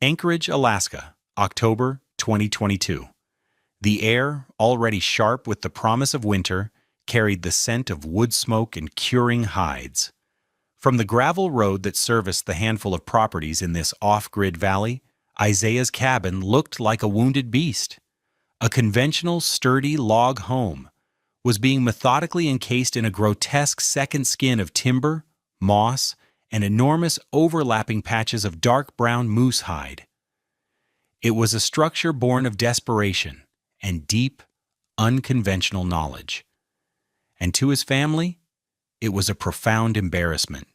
Anchorage, Alaska, October 2022. The air, already sharp with the promise of winter, carried the scent of wood smoke and curing hides. From the gravel road that serviced the handful of properties in this off-grid valley, Isaiah's cabin looked like a wounded beast. A conventional, sturdy log home was being methodically encased in a grotesque second skin of timber, moss, and enormous overlapping patches of dark brown moose hide. It was a structure born of desperation and deep, unconventional knowledge. And to his family, it was a profound embarrassment.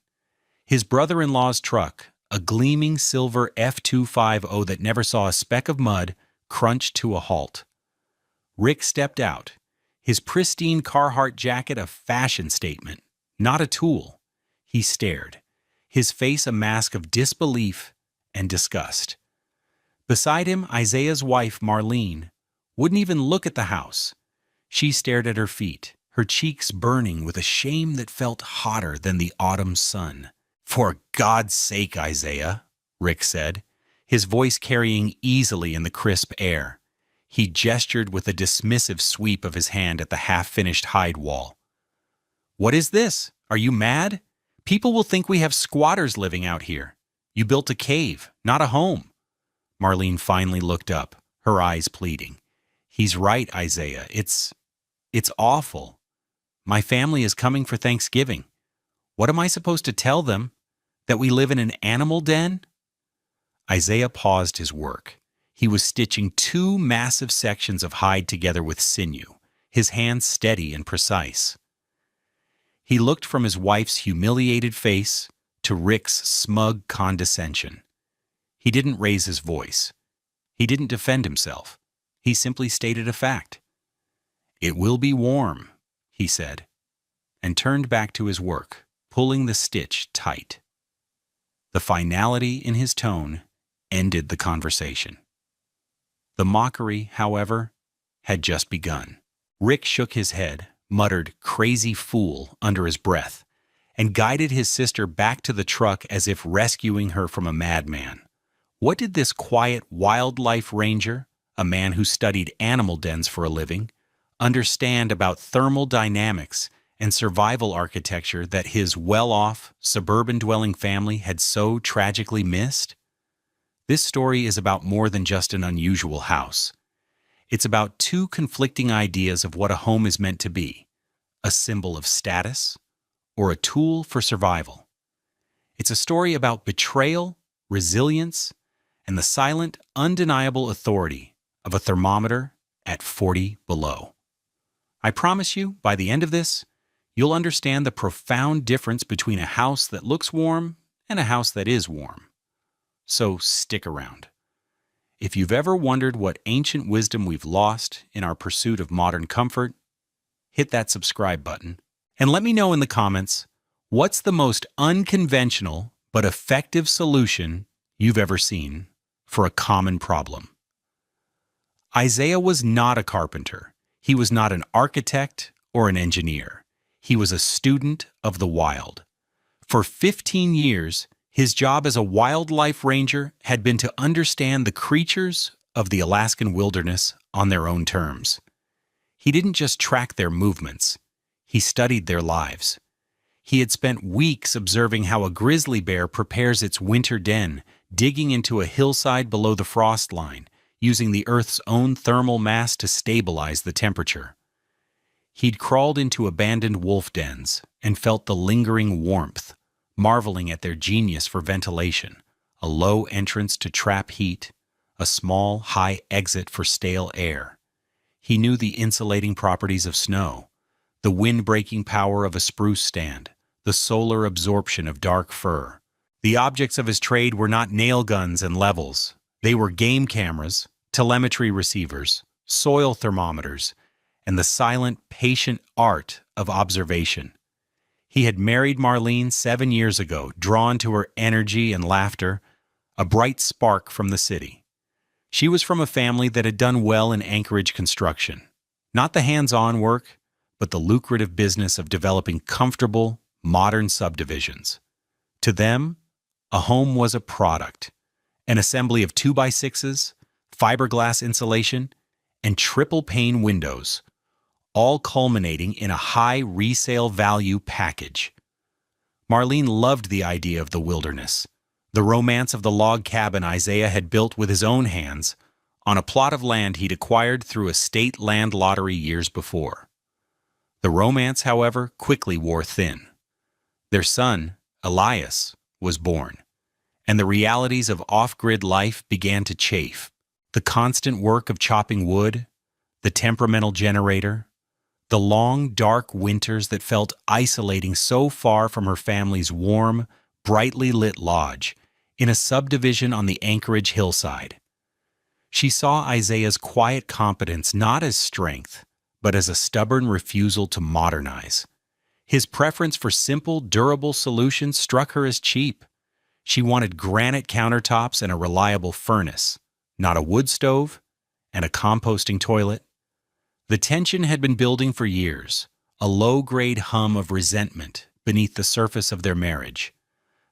His brother-in-law's truck, a gleaming silver F250 that never saw a speck of mud, crunched to a halt. Rick stepped out, his pristine Carhartt jacket a fashion statement, not a tool. He stared, his face a mask of disbelief and disgust. Beside him, Isaiah's wife, Marlene, wouldn't even look at the house. She stared at her feet, her cheeks burning with a shame that felt hotter than the autumn sun. "For God's sake, Isaiah," Rick said, his voice carrying easily in the crisp air. He gestured with a dismissive sweep of his hand at the half-finished hide wall. "What is this? Are you mad? People will think we have squatters living out here. You built a cave, not a home." Marlene finally looked up, her eyes pleading. "He's right, Isaiah. It's awful. My family is coming for Thanksgiving. What am I supposed to tell them? That we live in an animal den?" Isaiah paused his work. He was stitching two massive sections of hide together with sinew, his hands steady and precise. He looked from his wife's humiliated face to Rick's smug condescension. He didn't raise his voice. He didn't defend himself. He simply stated a fact. "It will be warm," he said, and turned back to his work, pulling the stitch tight. The finality in his tone ended the conversation. The mockery, however, had just begun. Rick shook his head, muttered "crazy fool" under his breath, and guided his sister back to the truck as if rescuing her from a madman. What did this quiet wildlife ranger, a man who studied animal dens for a living, understand about thermal dynamics and survival architecture that his well-off, suburban-dwelling family had so tragically missed? This story is about more than just an unusual house. It's about two conflicting ideas of what a home is meant to be: a symbol of status or a tool for survival. It's a story about betrayal, resilience, and the silent, undeniable authority of a thermometer at 40 below. I promise you, by the end of this, you'll understand the profound difference between a house that looks warm and a house that is warm. So stick around. If you've ever wondered what ancient wisdom we've lost in our pursuit of modern comfort, hit that subscribe button and let me know in the comments, what's the most unconventional but effective solution you've ever seen for a common problem? Isaiah was not a carpenter. He was not an architect or an engineer. He was a student of the wild. For 15 years, his job as a wildlife ranger had been to understand the creatures of the Alaskan wilderness on their own terms. He didn't just track their movements. He studied their lives. He had spent weeks observing how a grizzly bear prepares its winter den, digging into a hillside below the frost line, using the Earth's own thermal mass to stabilize the temperature. He'd crawled into abandoned wolf dens and felt the lingering warmth, marveling at their genius for ventilation, a low entrance to trap heat, a small, high exit for stale air. He knew the insulating properties of snow, the wind-breaking power of a spruce stand, the solar absorption of dark fir. The objects of his trade were not nail guns and levels. They were game cameras, telemetry receivers, soil thermometers, and the silent, patient art of observation. He had married Marlene 7 years ago, drawn to her energy and laughter, a bright spark from the city. She was from a family that had done well in Anchorage construction. Not the hands-on work, but the lucrative business of developing comfortable, modern subdivisions. To them, a home was a product, An assembly of 2x6s, fiberglass insulation, and triple-pane windows, all culminating in a high resale value package. Marlene loved the idea of the wilderness, the romance of the log cabin Isaiah had built with his own hands on a plot of land he'd acquired through a state land lottery years before. The romance, however, quickly wore thin. Their son, Elias, was born, and the realities of off-grid life began to chafe. The constant work of chopping wood, the temperamental generator, the long, dark winters that felt isolating so far from her family's warm, brightly lit lodge in a subdivision on the Anchorage hillside. She saw Isaiah's quiet competence not as strength, but as a stubborn refusal to modernize. His preference for simple, durable solutions struck her as cheap. She wanted granite countertops and a reliable furnace, not a wood stove and a composting toilet. The tension had been building for years, a low-grade hum of resentment beneath the surface of their marriage.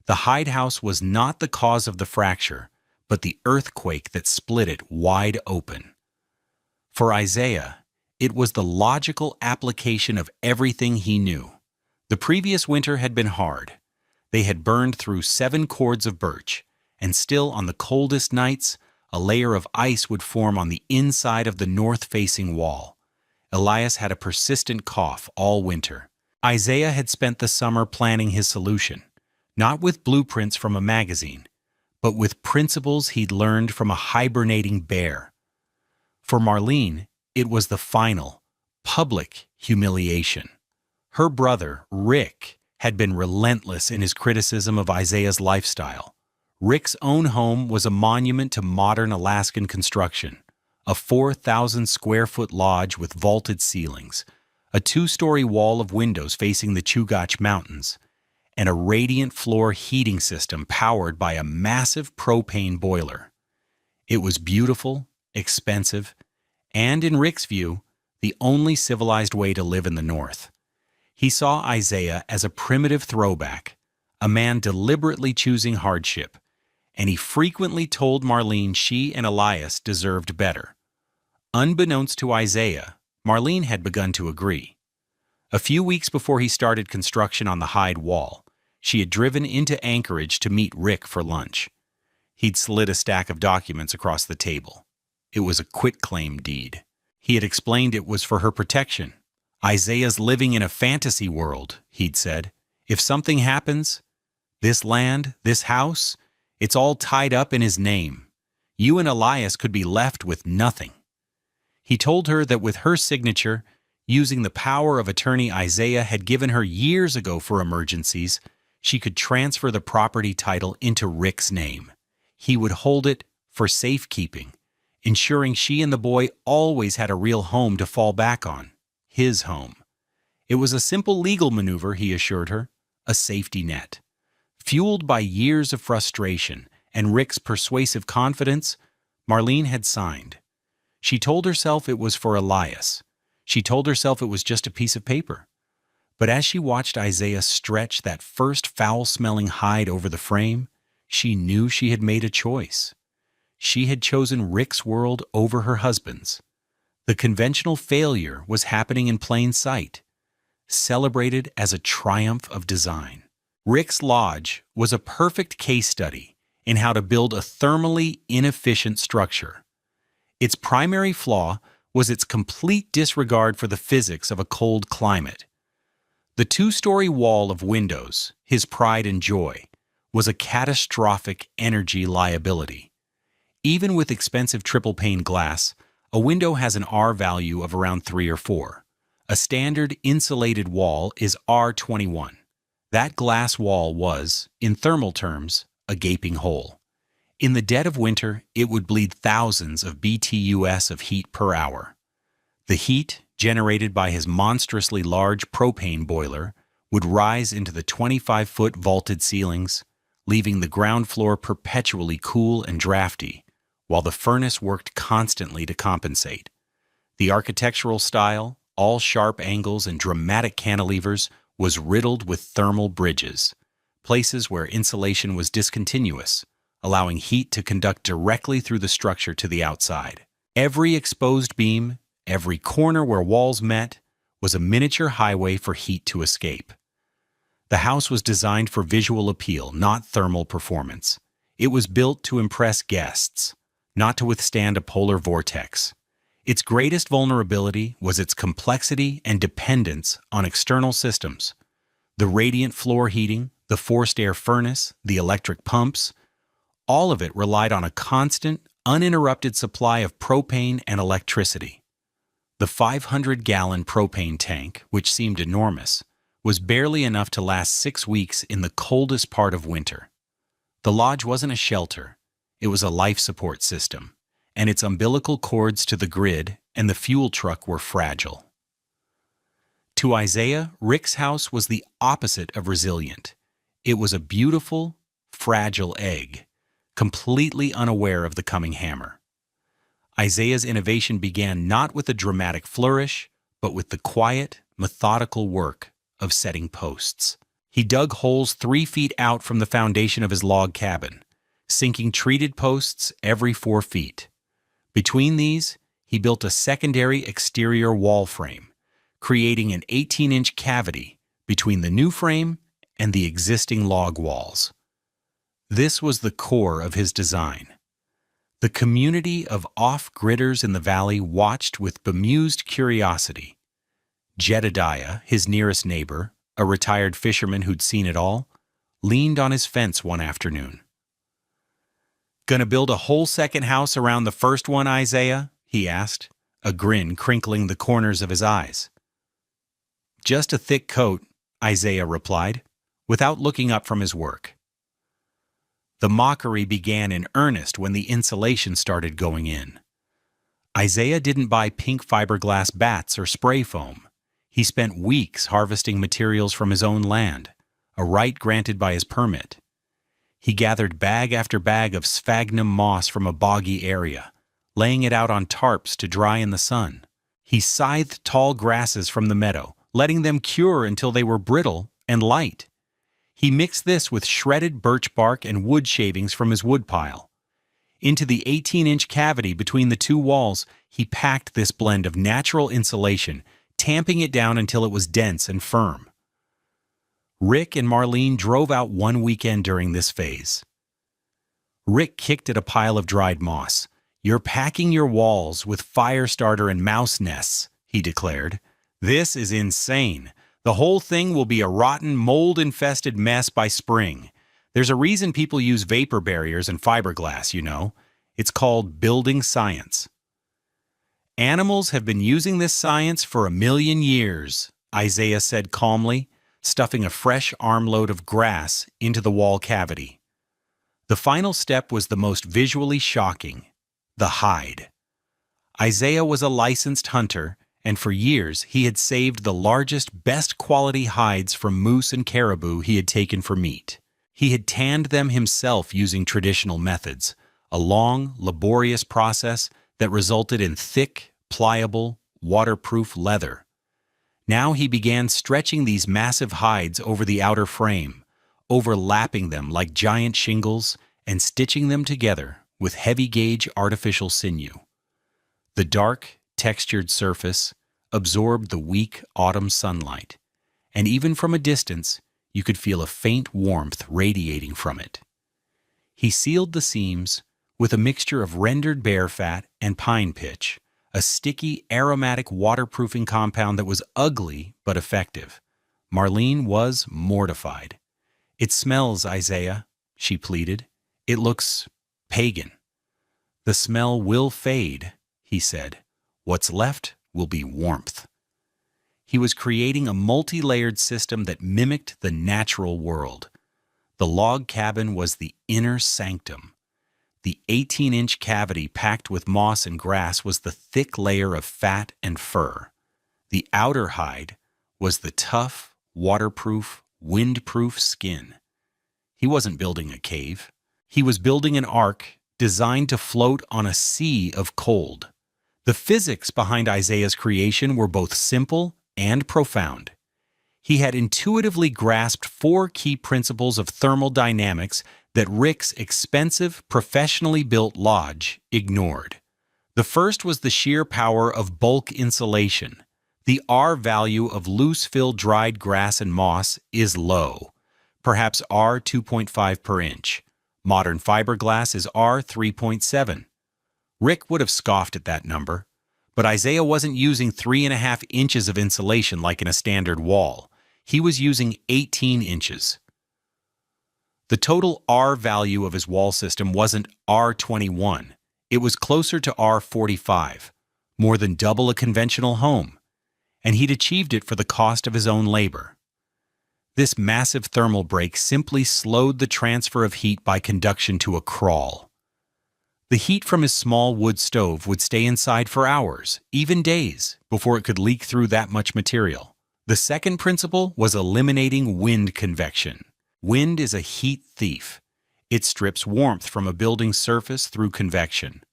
The hide house was not the cause of the fracture, but the earthquake that split it wide open. For Isaiah, it was the logical application of everything he knew. The previous winter had been hard. They had burned through 7 cords of birch, and still on the coldest nights, a layer of ice would form on the inside of the north-facing wall. Elias had a persistent cough all winter. Isaiah had spent the summer planning his solution, not with blueprints from a magazine, but with principles he'd learned from a hibernating bear. For Marlene, it was the final, public humiliation. Her brother, Rick, had been relentless in his criticism of Isaiah's lifestyle. Rick's own home was a monument to modern Alaskan construction, a 4,000-square-foot lodge with vaulted ceilings, a 2-story wall of windows facing the Chugach Mountains, and a radiant floor heating system powered by a massive propane boiler. It was beautiful, expensive, and, in Rick's view, the only civilized way to live in the North. He saw Isaiah as a primitive throwback, a man deliberately choosing hardship, and he frequently told Marlene she and Elias deserved better. Unbeknownst to Isaiah, Marlene had begun to agree. A few weeks before he started construction on the hide wall, she had driven into Anchorage to meet Rick for lunch. He'd slid a stack of documents across the table. It was a quitclaim deed. He had explained it was for her protection. Isaiah's living in a fantasy world, he'd said. If something happens, this land, this house, it's all tied up in his name. You and Elias could be left with nothing. He told her that with her signature, using the power of attorney Isaiah had given her years ago for emergencies, she could transfer the property title into Rick's name. He would hold it for safekeeping, ensuring she and the boy always had a real home to fall back on. His home. It was a simple legal maneuver, he assured her, a safety net. Fueled by years of frustration and Rick's persuasive confidence, Marlene had signed. She told herself it was for Elias. She told herself it was just a piece of paper. But as she watched Isaiah stretch that first foul-smelling hide over the frame, she knew she had made a choice. She had chosen Rick's world over her husband's. The conventional failure was happening in plain sight, celebrated as a triumph of design. Rick's lodge was a perfect case study in how to build a thermally inefficient structure. Its primary flaw was its complete disregard for the physics of a cold climate. The 2-story wall of windows, his pride and joy, was a catastrophic energy liability. Even with expensive triple-pane glass, a window has an R value of around 3 or 4. A standard insulated wall is R21. That glass wall was, in thermal terms, a gaping hole. In the dead of winter, it would bleed thousands of BTUs of heat per hour. The heat, generated by his monstrously large propane boiler, would rise into the 25-foot vaulted ceilings, leaving the ground floor perpetually cool and drafty, while the furnace worked constantly to compensate. The architectural style, all sharp angles and dramatic cantilevers, was riddled with thermal bridges, places where insulation was discontinuous, allowing heat to conduct directly through the structure to the outside. Every exposed beam, every corner where walls met, was a miniature highway for heat to escape. The house was designed for visual appeal, not thermal performance. It was built to impress guests, not to withstand a polar vortex. Its greatest vulnerability was its complexity and dependence on external systems. The radiant floor heating, the forced air furnace, the electric pumps, all of it relied on a constant, uninterrupted supply of propane and electricity. The 500-gallon propane tank, which seemed enormous, was barely enough to last 6 weeks in the coldest part of winter. The lodge wasn't a shelter, it was a life support system, and its umbilical cords to the grid and the fuel truck were fragile. To Isaiah, Rick's house was the opposite of resilient. It was a beautiful, fragile egg, completely unaware of the coming hammer. Isaiah's innovation began not with a dramatic flourish, but with the quiet, methodical work of setting posts. He dug holes 3 feet out from the foundation of his log cabin, sinking treated posts every 4 feet. Between these, he built a secondary exterior wall frame, creating an 18-inch cavity between the new frame and the existing log walls. This was the core of his design. The community of off-gridders in the valley watched with bemused curiosity. Jedediah, his nearest neighbor, a retired fisherman who'd seen it all, leaned on his fence one afternoon. "Gonna build a whole second house around the first one, Isaiah?" he asked, a grin crinkling the corners of his eyes. "Just a thick coat," Isaiah replied, without looking up from his work. The mockery began in earnest when the insulation started going in. Isaiah didn't buy pink fiberglass bats or spray foam. He spent weeks harvesting materials from his own land, a right granted by his permit. He gathered bag after bag of sphagnum moss from a boggy area, laying it out on tarps to dry in the sun. He scythed tall grasses from the meadow, letting them cure until they were brittle and light. He mixed this with shredded birch bark and wood shavings from his woodpile. Into the 18-inch cavity between the 2 walls, he packed this blend of natural insulation, tamping it down until it was dense and firm. Rick and Marlene drove out one weekend during this phase. Rick kicked at a pile of dried moss. "You're packing your walls with fire starter and mouse nests," he declared. "This is insane. The whole thing will be a rotten, mold-infested mess by spring. There's a reason people use vapor barriers and fiberglass, you know. It's called building science." "Animals have been using this science for 1,000,000 years, Isaiah said calmly, stuffing a fresh armload of grass into the wall cavity. The final step was the most visually shocking: the hide. Isaiah was a licensed hunter, and for years he had saved the largest, best quality hides from moose and caribou he had taken for meat. He had tanned them himself using traditional methods, a long, laborious process that resulted in thick, pliable, waterproof leather. Now he began stretching these massive hides over the outer frame, overlapping them like giant shingles and stitching them together with heavy-gauge artificial sinew. The dark, textured surface absorbed the weak autumn sunlight, and even from a distance you could feel a faint warmth radiating from it. He sealed the seams with a mixture of rendered bear fat and pine pitch, a sticky, aromatic waterproofing compound that was ugly but effective. Marlene was mortified. "It smells, Isaiah," she pleaded. "It looks pagan." "The smell will fade," he said. "What's left will be warmth." He was creating a multi-layered system that mimicked the natural world. The log cabin was the inner sanctum. The 18-inch cavity packed with moss and grass was the thick layer of fat and fur. The outer hide was the tough, waterproof, windproof skin. He wasn't building a cave. He was building an ark designed to float on a sea of cold. The physics behind Isaiah's creation were both simple and profound. He had intuitively grasped 4 key principles of thermodynamics that Rick's expensive, professionally built lodge ignored. The first was the sheer power of bulk insulation. The R value of loose-fill dried grass and moss is low, perhaps R 2.5 per inch. Modern fiberglass is R 3.7. Rick would have scoffed at that number, but Isaiah wasn't using 3.5 inches of insulation like in a standard wall. He was using 18 inches. The total R value of his wall system wasn't R21. It was closer to R45, more than double a conventional home, and he'd achieved it for the cost of his own labor. This massive thermal break simply slowed the transfer of heat by conduction to a crawl. The heat from his small wood stove would stay inside for hours, even days, before it could leak through that much material. The second principle was eliminating wind convection. Wind is a heat thief. It strips warmth from a building's surface through convection.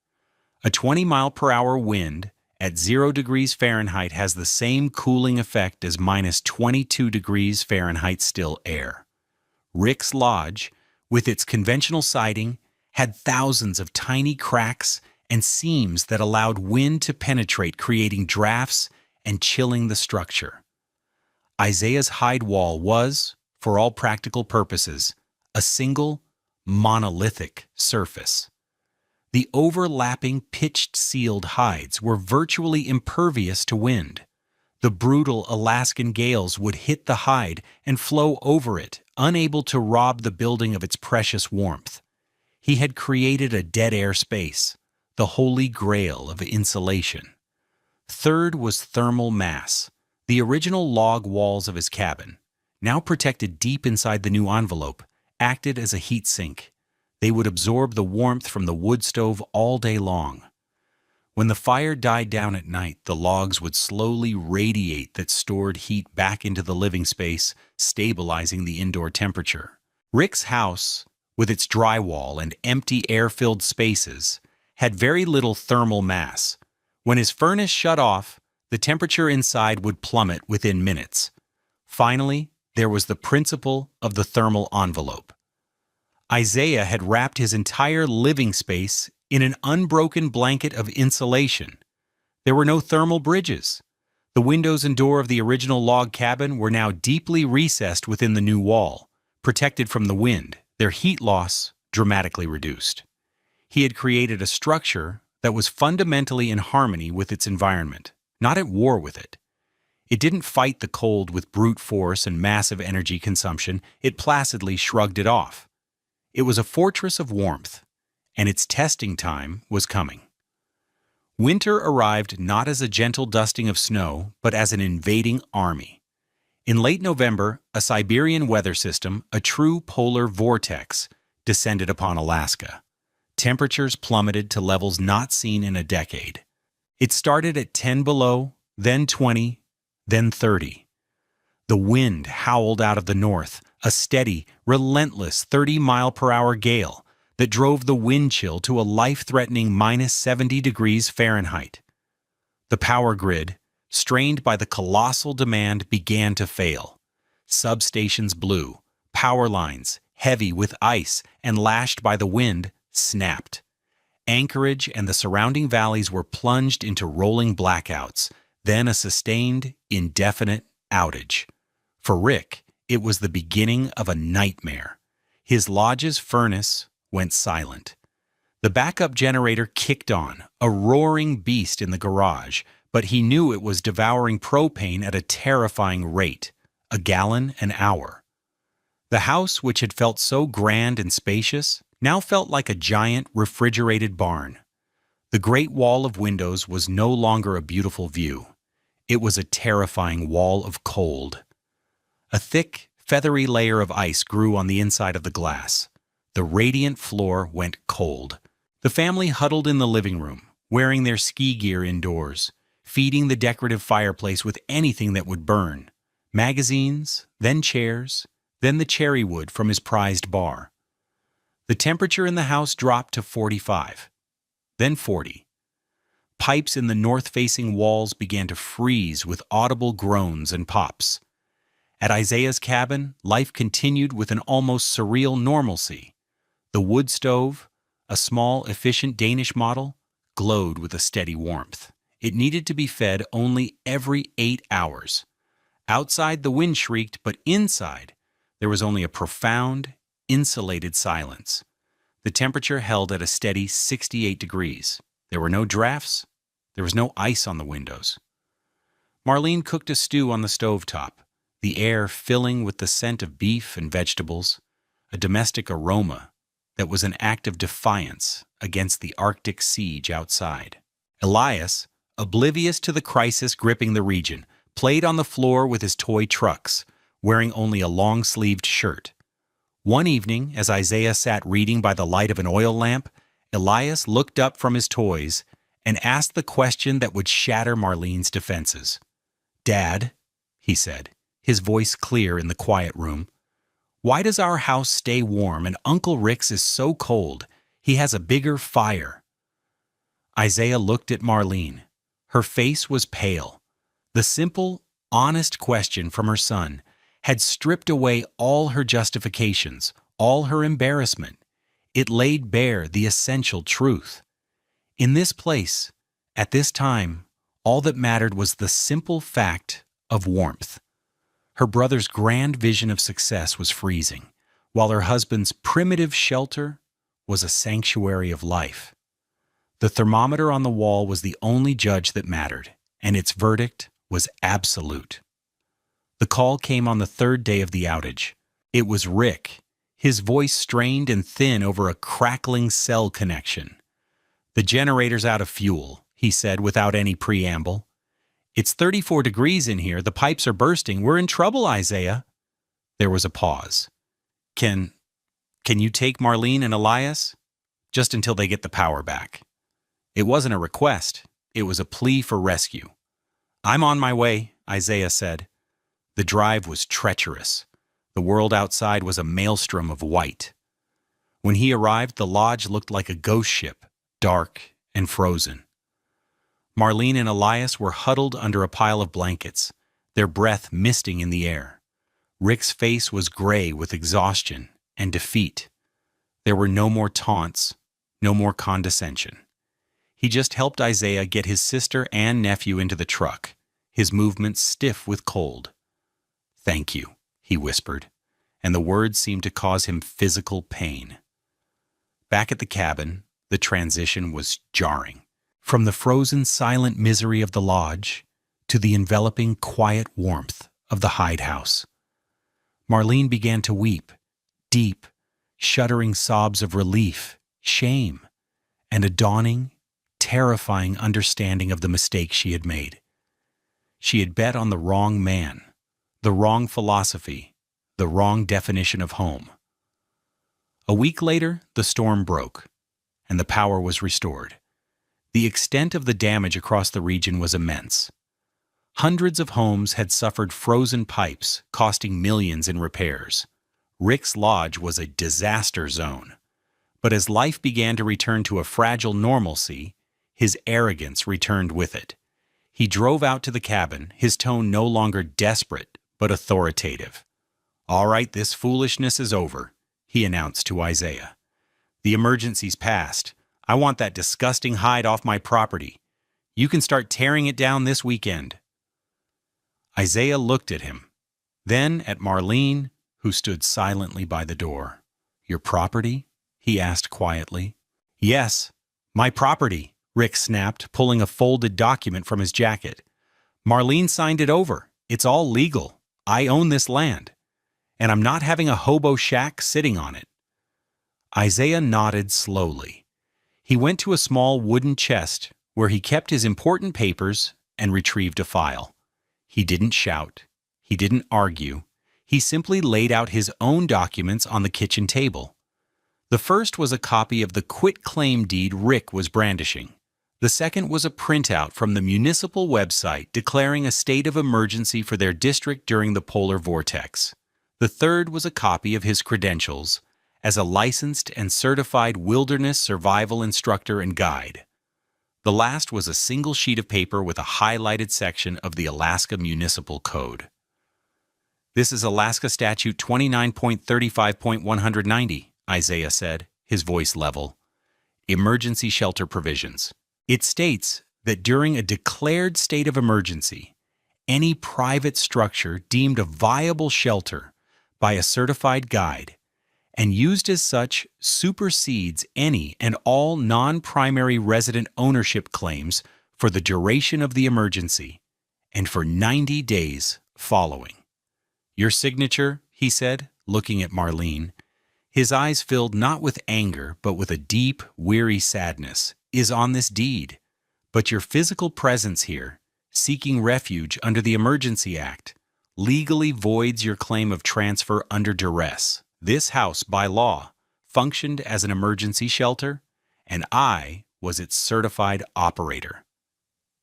A 20-mile-per-hour wind at 0 degrees Fahrenheit has the same cooling effect as minus 22 degrees Fahrenheit still air. Rick's lodge, with its conventional siding, had thousands of tiny cracks and seams that allowed wind to penetrate, creating drafts and chilling the structure. Isaiah's hide wall was, for all practical purposes, a single, monolithic surface. The overlapping pitched-sealed hides were virtually impervious to wind. The brutal Alaskan gales would hit the hide and flow over it, unable to rob the building of its precious warmth. He had created a dead-air space, the holy grail of insulation. Third was thermal mass. The original log walls of his cabin, now protected deep inside the new envelope, acted as a heat sink. They would absorb the warmth from the wood stove all day long. When the fire died down at night, the logs would slowly radiate that stored heat back into the living space, stabilizing the indoor temperature. Rick's house, with its drywall and empty air-filled spaces, had very little thermal mass. When his furnace shut off, the temperature inside would plummet within minutes. Finally, there was the principle of the thermal envelope. Isaiah had wrapped his entire living space in an unbroken blanket of insulation. There were no thermal bridges. The windows and door of the original log cabin were now deeply recessed within the new wall, protected from the wind, their heat loss dramatically reduced. He had created a structure that was fundamentally in harmony with its environment, not at war with it. It didn't fight the cold with brute force and massive energy consumption. It placidly shrugged it off. It was a fortress of warmth, and its testing time was coming. Winter arrived not as a gentle dusting of snow, but as an invading army. In late November, a Siberian weather system, a true polar vortex, descended upon Alaska. Temperatures plummeted to levels not seen in a decade. It started at 10 below, then 20, then 30. The wind howled out of the north, a steady, relentless 30-mile-per-hour gale that drove the wind chill to a life-threatening minus 70 degrees Fahrenheit. The power grid, strained by the colossal demand, began to fail. Substations blew, power lines, heavy with ice and lashed by the wind, snapped. Anchorage and the surrounding valleys were plunged into rolling blackouts, then a sustained, indefinite outage. For Rick, it was the beginning of a nightmare. His lodge's furnace went silent. The backup generator kicked on, a roaring beast in the garage, but he knew it was devouring propane at a terrifying rate, a gallon an hour. The house, which had felt so grand and spacious, now felt like a giant refrigerated barn. The great wall of windows was no longer a beautiful view. It was a terrifying wall of cold. A thick, feathery layer of ice grew on the inside of the glass. The radiant floor went cold. The family huddled in the living room, wearing their ski gear indoors, feeding the decorative fireplace with anything that would burn. Magazines, then chairs, then the cherry wood from his prized bar. The temperature in the house dropped to 45, then 40. Pipes in the north-facing walls began to freeze with audible groans and pops. At Isaiah's cabin, life continued with an almost surreal normalcy. The wood stove, a small, efficient Danish model, glowed with a steady warmth. It needed to be fed only every 8 hours. Outside, the wind shrieked, but inside, there was only a profound, insulated silence. The temperature held at a steady 68 degrees. There were no drafts. There was no ice on the windows. Marlene cooked a stew on the stovetop, the air filling with the scent of beef and vegetables, a domestic aroma that was an act of defiance against the Arctic siege outside. Elias, oblivious to the crisis gripping the region, played on the floor with his toy trucks, wearing only a long-sleeved shirt. One evening, as Isaiah sat reading by the light of an oil lamp, Elias looked up from his toys and asked the question that would shatter Marlene's defenses. "Dad," he said, his voice clear in the quiet room, "why does our house stay warm and Uncle Rick's is so cold? He has a bigger fire." Isaiah looked at Marlene. Her face was pale. The simple, honest question from her son had stripped away all her justifications, all her embarrassment. It laid bare the essential truth. In this place, at this time, all that mattered was the simple fact of warmth. Her brother's grand vision of success was freezing, while her husband's primitive shelter was a sanctuary of life. The thermometer on the wall was the only judge that mattered, and its verdict was absolute. The call came on the third day of the outage. It was Rick, his voice strained and thin over a crackling cell connection. "The generator's out of fuel," he said without any preamble. "It's 34 degrees in here. The pipes are bursting. We're in trouble, Isaiah." There was a pause. Can you take Marlene and Elias? Just until they get the power back." It wasn't a request. It was a plea for rescue. "I'm on my way," Isaiah said. The drive was treacherous. The world outside was a maelstrom of white. When he arrived, the lodge looked like a ghost ship, dark and frozen. Marlene and Elias were huddled under a pile of blankets, their breath misting in the air. Rick's face was gray with exhaustion and defeat. There were no more taunts, no more condescension. He just helped Isaiah get his sister and nephew into the truck, his movements stiff with cold. "Thank you," he whispered, and the words seemed to cause him physical pain. Back at the cabin, the transition was jarring. From the frozen, silent misery of the lodge to the enveloping, quiet warmth of the hide house. Marlene began to weep, deep, shuddering sobs of relief, shame, and a dawning, terrifying understanding of the mistake she had made. She had bet on the wrong man, the wrong philosophy, the wrong definition of home. A week later, the storm broke, and the power was restored. The extent of the damage across the region was immense. Hundreds of homes had suffered frozen pipes, costing millions in repairs. Rick's lodge was a disaster zone. But as life began to return to a fragile normalcy, his arrogance returned with it. He drove out to the cabin, his tone no longer desperate, but authoritative. "All right, this foolishness is over," he announced to Isaiah. "The emergency's passed. I want that disgusting hide off my property. You can start tearing it down this weekend." Isaiah looked at him, then at Marlene, who stood silently by the door. "Your property?" he asked quietly. "Yes, my property," Rick snapped, pulling a folded document from his jacket. "Marlene signed it over. It's all legal. I own this land. And I'm not having a hobo shack sitting on it." Isaiah nodded slowly. He went to a small wooden chest where he kept his important papers and retrieved a file. He didn't shout. He didn't argue. He simply laid out his own documents on the kitchen table. The first was a copy of the quitclaim deed Rick was brandishing. The second was a printout from the municipal website declaring a state of emergency for their district during the polar vortex. The third was a copy of his credentials as a licensed and certified wilderness survival instructor and guide. The last was a single sheet of paper with a highlighted section of the Alaska Municipal Code. "This is Alaska Statute 29.35.190, Isaiah said, his voice level. Emergency shelter provisions. It states that during a declared state of emergency, any private structure deemed a viable shelter by a certified guide and used as such supersedes any and all non-primary resident ownership claims for the duration of the emergency and for 90 days following. Your signature, he said, looking at Marlene. His eyes filled not with anger but with a deep, weary sadness, is on this deed. But your physical presence here, seeking refuge under the Emergency Act, legally voids your claim of transfer under duress. This house, by law, functioned as an emergency shelter, and I was its certified operator.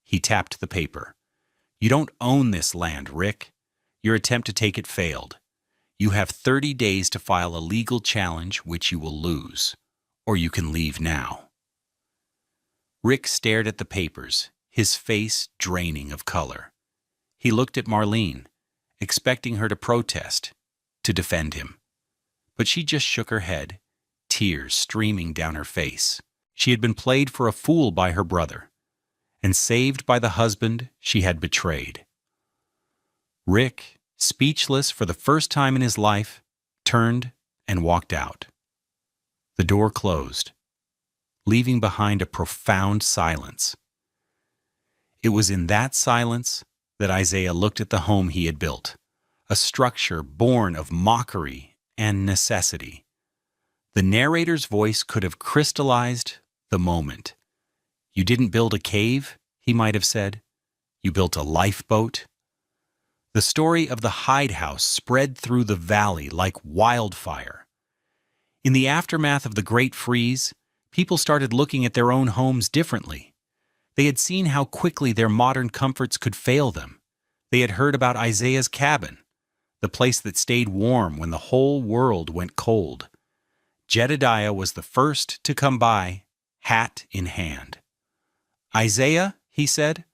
He tapped the paper. You don't own this land, Rick. Your attempt to take it failed. You have 30 days to file a legal challenge, which you will lose, or you can leave now. Rick stared at the papers, his face draining of color. He looked at Marlene, expecting her to protest, to defend him. But she just shook her head, tears streaming down her face. She had been played for a fool by her brother, and saved by the husband she had betrayed. Rick, speechless for the first time in his life, turned and walked out. The door closed, leaving behind a profound silence. It was in that silence that Isaiah looked at the home he had built, a structure born of mockery and necessity. The narrator's voice could have crystallized the moment. You didn't build a cave, he might have said. You built a lifeboat. The story of the hide house spread through the valley like wildfire. In the aftermath of the Great Freeze, people started looking at their own homes differently. They had seen how quickly their modern comforts could fail them. They had heard about Isaiah's cabin, the place that stayed warm when the whole world went cold. Jedediah was the first to come by, hat in hand. Isaiah, he said,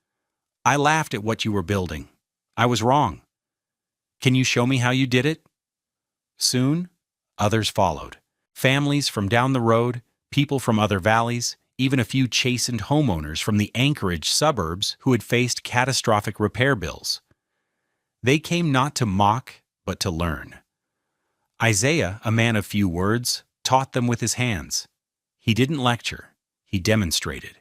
I laughed at what you were building. I was wrong. Can you show me how you did it? Soon, others followed. Families from down the road, people from other valleys, even a few chastened homeowners from the Anchorage suburbs who had faced catastrophic repair bills. They came not to mock, but to learn. Isaiah, a man of few words, taught them with his hands. He didn't lecture, he demonstrated.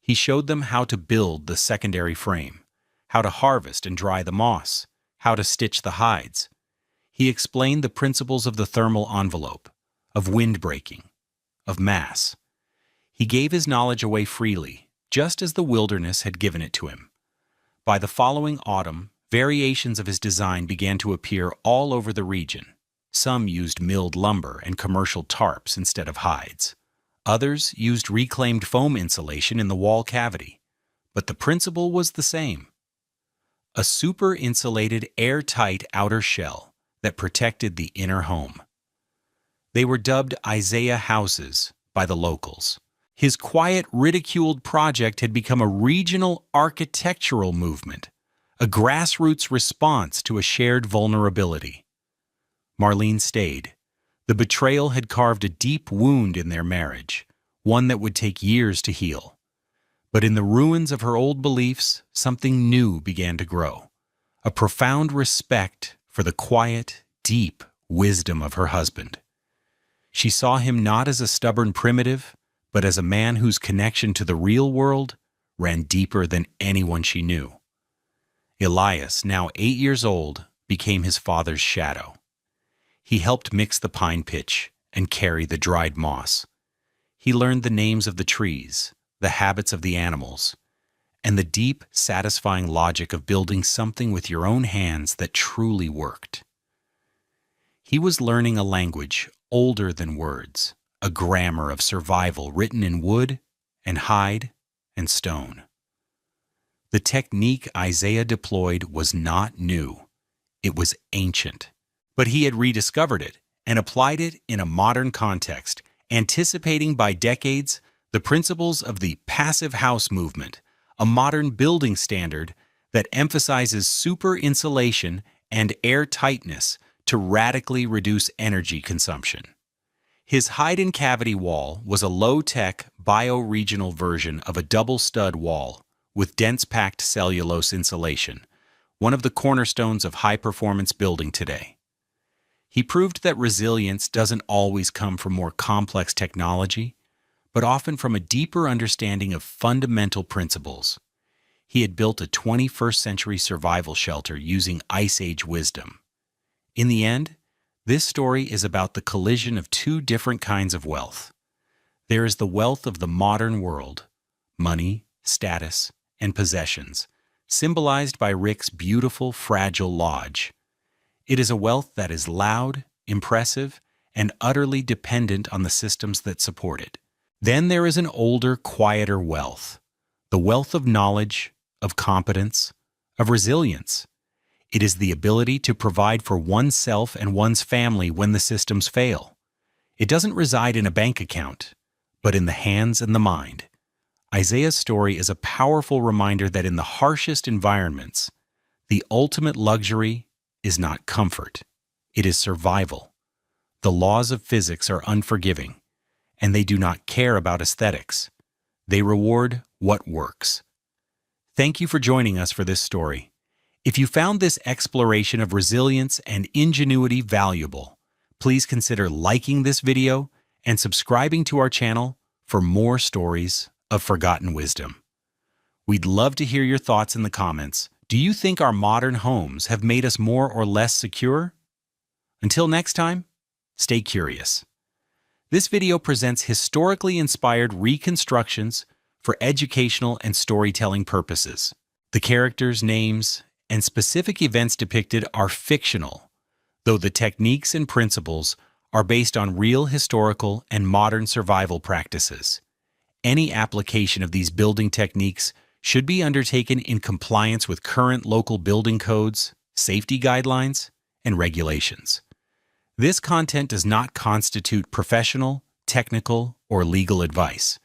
He showed them how to build the secondary frame, how to harvest and dry the moss, how to stitch the hides. He explained the principles of the thermal envelope, of wind breaking, of mass. He gave his knowledge away freely, just as the wilderness had given it to him. By the following autumn, variations of his design began to appear all over the region. Some used milled lumber and commercial tarps instead of hides. Others used reclaimed foam insulation in the wall cavity. But the principle was the same. A super-insulated, airtight outer shell that protected the inner home. They were dubbed Isaiah houses by the locals. His quiet, ridiculed project had become a regional architectural movement, a grassroots response to a shared vulnerability. Marlene stayed. The betrayal had carved a deep wound in their marriage, one that would take years to heal. But in the ruins of her old beliefs, something new began to grow, a profound respect for the quiet, deep wisdom of her husband. She saw him not as a stubborn primitive, but as a man whose connection to the real world ran deeper than anyone she knew. Elias, now 8 years old, became his father's shadow. He helped mix the pine pitch and carry the dried moss. He learned the names of the trees, the habits of the animals, and the deep, satisfying logic of building something with your own hands that truly worked. He was learning a language older than words, a grammar of survival written in wood and hide and stone. The technique Isaiah deployed was not new. It was ancient. But he had rediscovered it and applied it in a modern context, anticipating by decades the principles of the passive house movement, a modern building standard that emphasizes super insulation and air tightness to radically reduce energy consumption. His hide-in-cavity wall was a low-tech, bioregional version of a double-stud wall with dense-packed cellulose insulation, one of the cornerstones of high-performance building today. He proved that resilience doesn't always come from more complex technology, but often from a deeper understanding of fundamental principles. He had built a 21st-century survival shelter using Ice Age wisdom. In the end, this story is about the collision of two different kinds of wealth. There is the wealth of the modern world, money, status, and possessions, symbolized by Rick's beautiful, fragile lodge. It is a wealth that is loud, impressive, and utterly dependent on the systems that support it. Then there is an older, quieter wealth, the wealth of knowledge, of competence, of resilience. It is the ability to provide for oneself and one's family when the systems fail. It doesn't reside in a bank account, but in the hands and the mind. Isaiah's story is a powerful reminder that in the harshest environments, the ultimate luxury is not comfort, it is survival. The laws of physics are unforgiving, and they do not care about aesthetics. They reward what works. Thank you for joining us for this story. If you found this exploration of resilience and ingenuity valuable, please consider liking this video and subscribing to our channel for more stories of forgotten wisdom. We'd love to hear your thoughts in the comments. Do you think our modern homes have made us more or less secure? Until next time, stay curious. This video presents historically inspired reconstructions for educational and storytelling purposes. The characters, names, and specific events depicted are fictional, though the techniques and principles are based on real historical and modern survival practices. Any application of these building techniques should be undertaken in compliance with current local building codes, safety guidelines, and regulations. This content does not constitute professional, technical, or legal advice.